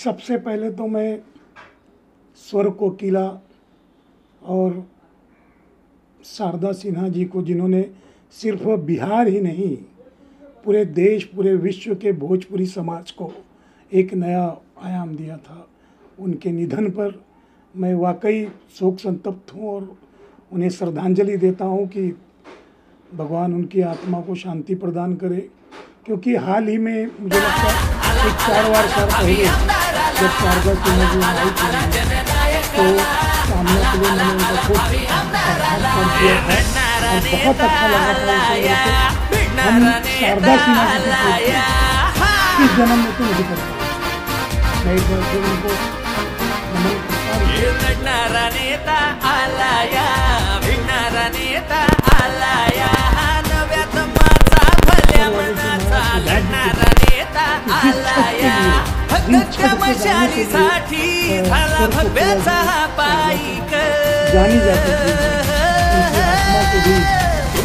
सबसे पहले तो मैं स्वर कोकिला और शारदा सिन्हा जी को, जिन्होंने सिर्फ बिहार ही नहीं पूरे देश पूरे विश्व के भोजपुरी समाज को एक नया आयाम दिया था, उनके निधन पर मैं वाकई शोक संतप्त हूँ और उन्हें श्रद्धांजलि देता हूँ कि भगवान उनकी आत्मा को शांति प्रदान करे। क्योंकि हाल ही में मुझे लगता है एक 4 साल पहले जब शारदा सिन्हा जी आई थी तो सामने के लिए मैंने उनका खूब आभार किया था और बहुत अच्छा लगा था उसे। हम शारदा सिन्हा जी की इस जन्म में तो नहीं करते, मैं एक बार फिर उनको नमन करता जानी जाती थी उनकी आत्मा को भी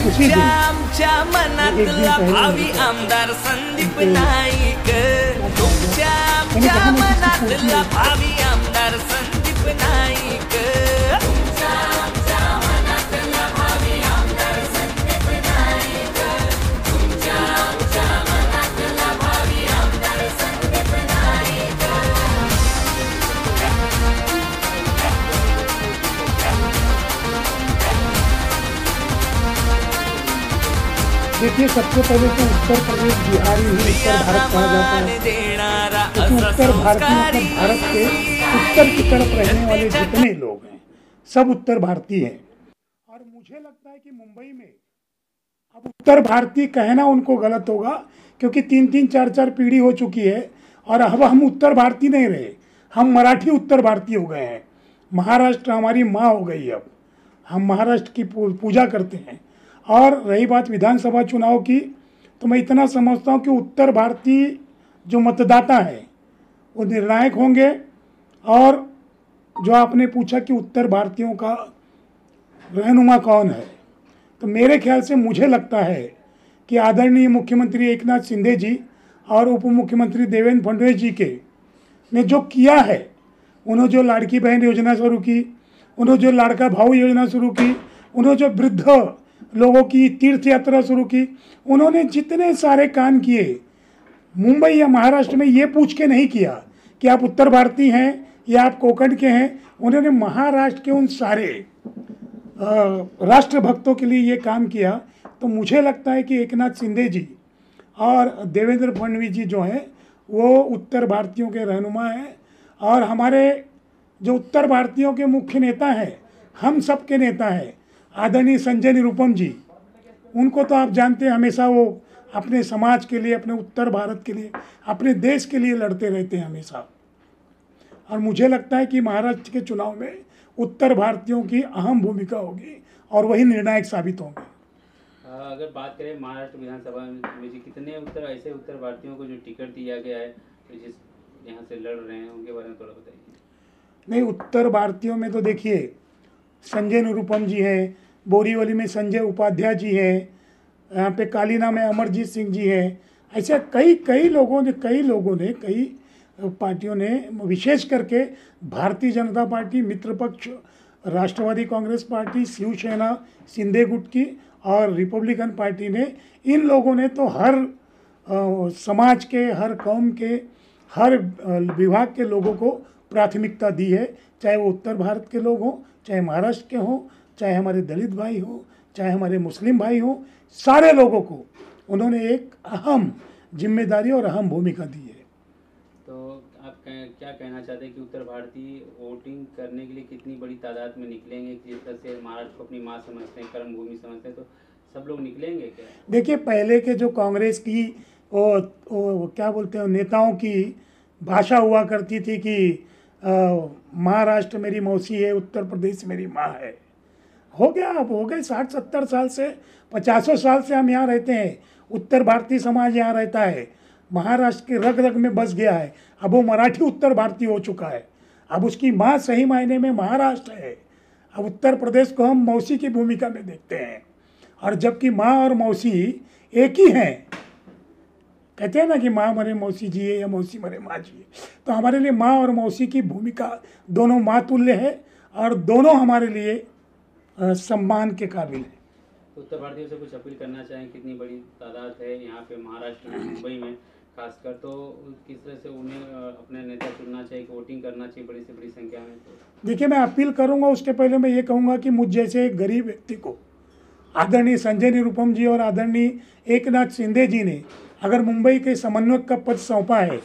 उसी दिन मनातला भावी आमदार संदीप नाईक, तुमच्या मनातला भावी आमदार संदीप नाईक, देखिए, सबसे पहले तो उत्तर प्रदेश बिहारी ही उत्तर भारत कहा जाता है, क्योंकि उत्तर भारतीय मतलब भारत के उत्तर की तरफ रहने वाले जितने लोग हैं सब उत्तर भारतीय हैं। और मुझे लगता है कि मुंबई में अब उत्तर भारतीय कहना उनको गलत होगा, क्योंकि 3-3 4-4 पीढ़ी हो चुकी है और अब हम उत्तर भारतीय नहीं रहे, हम मराठी उत्तर भारतीय हो गए हैं। महाराष्ट्र हमारी माँ हो गई, अब हम महाराष्ट्र की पूजा करते हैं। और रही बात विधानसभा चुनाव की, तो मैं इतना समझता हूँ कि उत्तर भारतीय जो मतदाता हैं वो निर्णायक होंगे। और जो आपने पूछा कि उत्तर भारतीयों का रहनुमा कौन है, तो मेरे ख्याल से मुझे लगता है कि आदरणीय मुख्यमंत्री एकनाथ शिंदे जी और उप मुख्यमंत्री देवेंद्र फडणवीस जी के ने जो किया है, उन्होंने जो लाड़की बहन योजना शुरू की, उन्होंने जो लाड़का भाऊ योजना शुरू की, उन्होंने जो वृद्ध लोगों की तीर्थ यात्रा शुरू की, उन्होंने जितने सारे काम किए मुंबई या महाराष्ट्र में ये पूछ के नहीं किया कि आप उत्तर भारतीय हैं या आप कोंकण के हैं। उन्होंने महाराष्ट्र के उन सारे राष्ट्रभक्तों के लिए ये काम किया। तो मुझे लगता है कि एकनाथ शिंदे जी और देवेंद्र फडणवीस जी जो हैं वो उत्तर भारतीयों के रहनुमा हैं। और हमारे जो उत्तर भारतीयों के मुख्य नेता हैं, हम सब के नेता हैं, आदरणीय संजय निरुपम जी, उनको तो आप जानते हैं हमेशा वो अपने समाज के लिए, अपने उत्तर भारत के लिए, अपने देश के लिए लड़ते रहते हैं हमेशा। और मुझे लगता है कि महाराष्ट्र के चुनाव में उत्तर भारतीयों की अहम भूमिका होगी और वही निर्णायक साबित होंगे। अगर बात करें महाराष्ट्र विधानसभा में कितने ऐसे उत्तर भारतीयों को जो टिकट दिया गया है, तो जिस यहाँ से लड़ रहे हैं उनके बारे में थोड़ा बताइए। नहीं, उत्तर भारतीयों में तो देखिए संजय निरुपम जी हैं, बोरीवली में संजय उपाध्याय जी हैं, यहाँ पे कालीना में अमरजीत सिंह जी हैं। ऐसे कई लोगों ने कई पार्टियों ने, विशेष करके भारतीय जनता पार्टी, मित्र पक्ष, राष्ट्रवादी कांग्रेस पार्टी, शिवसेना, शिंदे गुट की और रिपब्लिकन पार्टी ने, इन लोगों ने तो हर समाज के, हर कौम के, हर विभाग के लोगों को प्राथमिकता दी है, चाहे वो उत्तर भारत के लोग हों, चाहे महाराष्ट्र के हों, चाहे हमारे दलित भाई हों, चाहे हमारे मुस्लिम भाई हों, सारे लोगों को उन्होंने एक अहम जिम्मेदारी और अहम भूमिका दी है। तो आप क्या कहना चाहते हैं कि उत्तर भारतीय वोटिंग करने के लिए कितनी बड़ी तादाद में निकलेंगे? जिस तरह से महाराष्ट्र को अपनी माँ समझते हैं, कर्म भूमि समझते हैं, तो सब लोग निकलेंगे क्या? देखिए, पहले के जो कांग्रेस की वो क्या बोलते हैं नेताओं की भाषा हुआ करती थी कि महाराष्ट्र मेरी मौसी है, उत्तर प्रदेश मेरी माँ है। हो गया, अब हो गए 60-70 साल से, 50 साल से हम यहाँ रहते हैं, उत्तर भारतीय समाज यहाँ रहता है, महाराष्ट्र के रग रग में बस गया है। अब वो मराठी उत्तर भारतीय हो चुका है, अब उसकी माँ सही मायने में महाराष्ट्र है। अब उत्तर प्रदेश को हम मौसी की भूमिका में देखते हैं, और जबकि माँ और मौसी एक ही हैं। कहते हैं ना कि माँ मरे मौसी जिए या मौसी मरे माँ जिए, तो हमारे लिए माँ और मौसी की भूमिका दोनों माँ तुल्य है और दोनों हमारे लिए सम्मान के काबिल है। तो उत्तर भारतीयों से कुछ अपील करना चाहें, कितनी बड़ी तादाद है यहाँ पे महाराष्ट्र में, मुंबई में खासकर, तो किस तरह से उन्हें अपने नेता चुनना चाहिए, वोटिंग करना चाहिए बड़ी से बड़ी संख्या में? तो देखिए, मैं अपील करूंगा, उसके पहले मैं ये कहूँगा कि मुझ जैसे एक गरीब व्यक्ति को आदरणीय संजय निरुपम जी और आदरणीय एकनाथ शिंदे जी ने अगर मुंबई के समन्वयक का पद सौंपा है,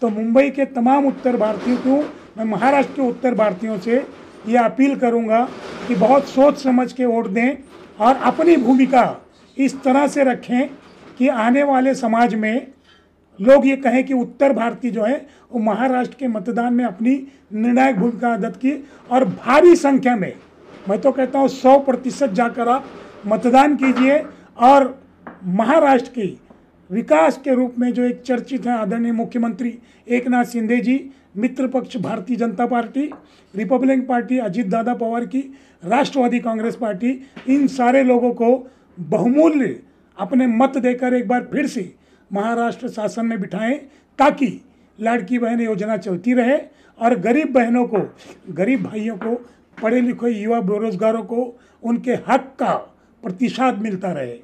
तो मुंबई के तमाम उत्तर भारतीयों को, मैं महाराष्ट्र के उत्तर भारतीयों से ये अपील करूंगा कि बहुत सोच समझ के वोट दें और अपनी भूमिका इस तरह से रखें कि आने वाले समाज में लोग ये कहें कि उत्तर भारतीय जो है वो महाराष्ट्र के मतदान में अपनी निर्णायक भूमिका अदा की, और भारी संख्या में, मैं तो कहता हूँ 100% जाकर आप मतदान कीजिए और महाराष्ट्र की विकास के रूप में जो एक चर्चित है आदरणीय मुख्यमंत्री एकनाथ शिंदे जी, मित्र पक्ष Bharatiya Janata party, Republican party Ajit Dada Pawar की, राष्ट्रवादी कांग्रेस पार्टी, इन सारे लोगों को बहुमूल्य अपने मत देकर एक बार फिर से महाराष्ट्र शासन में बिठाएं, ताकि लाड़की बहन योजना चलती रहे और गरीब बहनों को, गरीब भाइयों को, पढ़े लिखे युवा बेरोजगारों को उनके हक का प्रतिशत मिलता रहे।